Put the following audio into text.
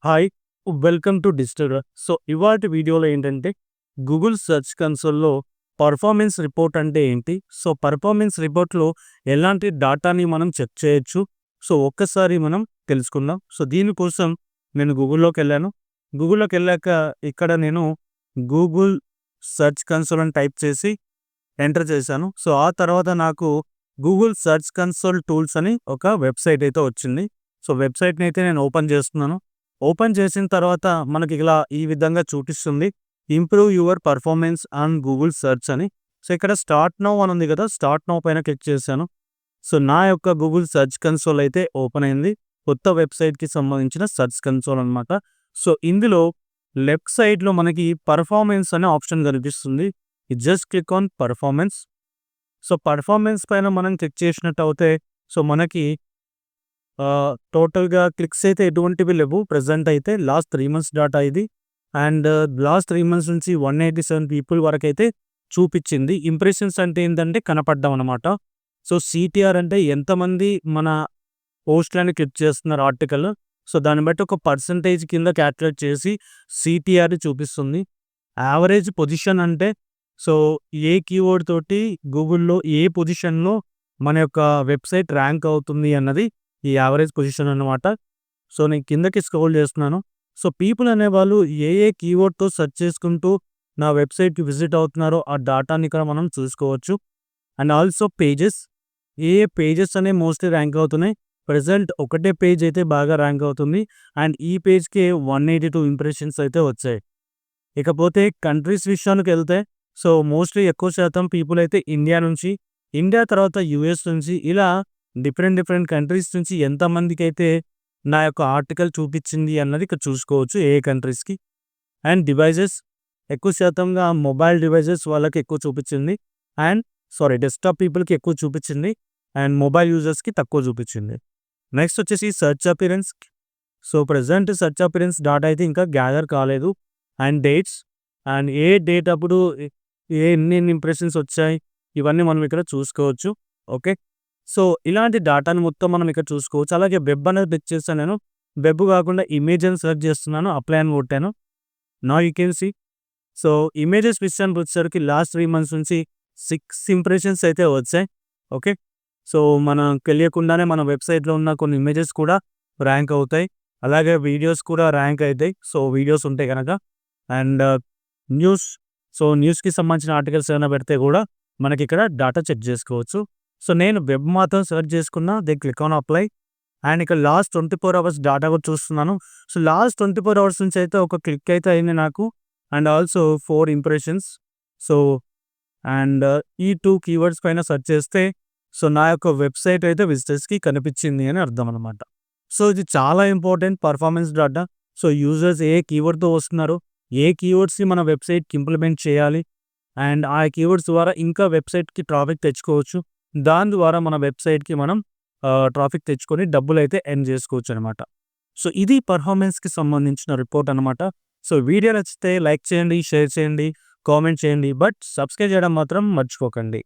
Hi! Welcome to digital so, ఇవాల్టి వీడియోలో ఏంటంటే, గూగుల్ సెర్చ్ కన్సోల్‌లో పర్ఫార్మెన్స్ రిపోర్ట్ అంటే ఏంటి? సో, పర్ఫార్మెన్స్ రిపోర్ట్‌లో ఎలాంటి డాటాని మనం చెక్ చేయొచ్చు? సో, ఒక్కసారి మనం తెలుసుకుందాం. సో, దీనికోసం నేను గూగుల్‌లోకెళ్ళాను. గూగుల్‌లోకెళ్ళాక ఇక్కడ నేను గూగుల్ సెర్చ్ కన్సోల్ అని టైప్ చేసి ఎంటర్ చేశాను. సో, ఆ తర్వాత నాకు గూగుల్ సెర్చ్ కన్సోల్ టూల్స్ అని ఒక వెబ్‌సైట్ అయితే వచ్చింది. సో, వెబ్‌సైట్‌నైతే నేను ఓపెన్ చేస్తున్నాను. ఓపెన్ చేసిన తర్వాత మనకి ఇలా ఈ విధంగా చూపిస్తుంది. Improve your performance on Google search అని. సో, ఇక్కడ స్టార్ట్ నౌ అని ఉంది కదా! స్టార్ట్ నౌ పైన క్లిక్ చేశాను. సో, నా యొక్క గూగుల్ సెర్చ్ కన్సోల్ అయితే ఓపెన్ అయింది. కొత్త వెబ్‌సైట్‌కి సంబంధించిన సెర్చ్ కన్సోల్ అనమాట. సో, ఇందులో లెఫ్ట్ సైడ్‌లో మనకి పర్ఫార్మెన్స్ అనే ఆప్షన్ కనిపిస్తుంది. Just click on performance. So, performance పైన మనం క్లిక్ చేసినట్టయితే సో, మనకి టోటల్‌గా క్లిక్స్ అయితే ఎటువంటివి లేవు. ప్రెజెంట్ అయితే లాస్ట్ 3 మంత్స్ డాటా ఇది. అండ్ లాస్ట్ 3 మంత్స్ నుంచి 187 పీపుల్ వరకైతే చూపిచ్చింది. ఇంప్రెషన్స్ అంటే ఏంటంటే కనపడ్డం అనమాట. సో, సీటీఆర్ అంటే ఎంతమంది మన పోస్ట్‌లని క్లిక్ చేస్తున్నారు ఆర్టికల్. సో, దాన్ని బట్టి ఒక పర్సెంటేజ్ కింద క్యాలిక్యులేట్ చేసి సీటీఆర్‌ని చూపిస్తుంది. యావరేజ్ పొజిషన్ అంటే సో, ఏ కీవర్డ్ తోటి గూగుల్‌లో ఏ పొజిషన్‌లో మన యొక్క వెబ్‌సైట్ ర్యాంక్ అవుతుంది అన్నది ఈ యావరేజ్ పొజిషన్ అన్నమాట. సో, నేను కిందకి స్క్రోల్ చేస్తున్నాను. సో, పీపుల్ అనేవాళ్ళు ఏ ఏ కీవర్డ్‌తో సెర్చ్ చేసుకుంటూ నా వెబ్‌సైట్‌కి విజిట్ అవుతున్నారో ఆ డాటాని ఇక్కడ మనం చూసుకోవచ్చు. And also pages A A pages అనేవి మోస్ట్‌లీ ర్యాంక్ అవుతున్నాయి. ప్రెజెంట్ ఒకటే పేజ్ అయితే బాగా ర్యాంక్ అవుతుంది. అండ్ ఈ పేజ్‌కే 182 ఇంప్రెషన్స్ అయితే వచ్చాయి. ఇకపోతే కంట్రీస్ విషయానికెళ్తే సో, మోస్ట్‌లీ ఎక్కువ శాతం పీపుల్ అయితే ఇండియా నుంచి, ఇండియా తర్వాత యూఎస్ నుంచి ఇలా డిఫరెంట్ కంట్రీస్ నుంచి ఎంతమందికైతే నా యొక్క ఆర్టికల్ చూపిచ్చింది అన్నది ఇక్కడ చూసుకోవచ్చు ఏ ఏ కంట్రీస్‌కి. అండ్ డివైజెస్ ఎక్కువ శాతంగా మొబైల్ డివైజెస్ వాళ్ళకి ఎక్కువ చూపిచ్చింది. అండ్ డెస్క్‌టాప్ పీపుల్‌కి ఎక్కువ చూపిచ్చింది. అండ్ మొబైల్ యూజర్స్‌కి తక్కువ చూపిచ్చింది. నెక్స్ట్ వచ్చేసి search appearance. So, present search appearance data అయితే ఇంకా గ్యాదర్ కాలేదు. And dates and A date అప్పుడు ఎన్నెన్ని ఇంప్రెషన్స్ వచ్చాయి ఇవన్నీ మనం ఇక్కడ చూసుకోవచ్చు. ఓకే. సో, ఇలాంటి డాటాను మొత్తం మనం ఇక్కడ చూసుకోవచ్చు. అలాగే వెబ్ అనేది క్లిక్ చేశాను నేను. వెబ్ కాకుండా ఇమేజ్ అని సెర్చ్ చేస్తున్నాను. అప్లై అని కొట్టాను. Now you can see. So, images విషయానికి వచ్చేసరికి లాస్ట్ 3 మంత్స్ నుంచి 6 ఇంప్రెషన్స్ అయితే వచ్చాయి. ఓకే. సో, మనకు తెలియకుండానే మన వెబ్‌సైట్‌లో ఉన్న కొన్ని ఇమేజెస్ కూడా ర్యాంక్ అవుతాయి. అలాగే వీడియోస్ కూడా ర్యాంక్ అయితాయి. సో, వీడియోస్ ఉంటే గనక. And news. సో, న్యూస్‌కి సంబంధించిన ఆర్టికల్స్ ఏమైనా పెడితే కూడా మనకిక్కడ డాటా చెక్ చేసుకోవచ్చు. సో, నేను వెబ్ మాత్రం సెర్చ్ చేసుకున్నా. Then click on apply. And ఇక్కడ లాస్ట్ 24 అవర్స్ డాటా కూడా చూస్తున్నాను. సో, లాస్ట్ 24 అవర్స్ నుంచి అయితే ఒక క్లిక్ అయితే అయింది నాకు. And also 4 impressions. So, and ఈ 2 కీవర్డ్స్ పైన సెర్చ్ చేస్తే సో, నా యొక్క వెబ్‌సైట్ అయితే విజిటర్స్‌కి కనిపించింది అని అర్థం అనమాట. సో, ఇది చాలా important performance data. So, users ఏ కీవర్డ్‌తో వస్తున్నారో, ఏ కీవర్డ్స్‌ని మన వెబ్‌సైట్‌కి ఇంప్లిమెంట్ చేయాలి. అండ్ ఆ కీవర్డ్స్ ద్వారా ఇంకా వెబ్‌సైట్‌కి ట్రాఫిక్ తెచ్చుకోవచ్చు. దాని ద్వారా మన వెబ్‌సైట్‌కి మనం ట్రాఫిక్ తెచ్చుకొని డబ్బులైతే ఎర్న్ చేసుకోవచ్చనమాట. సో, ఇది పర్ఫార్మెన్స్‌కి సంబంధించిన రిపోర్ట్ అనమాట. సో, వీడియో నచ్చితే లైక్ చేయండి, షేర్ చేయండి, కామెంట్ చేయండి. బట్ సబ్స్క్రైబ్ చేయడం మాత్రం మర్చిపోకండి.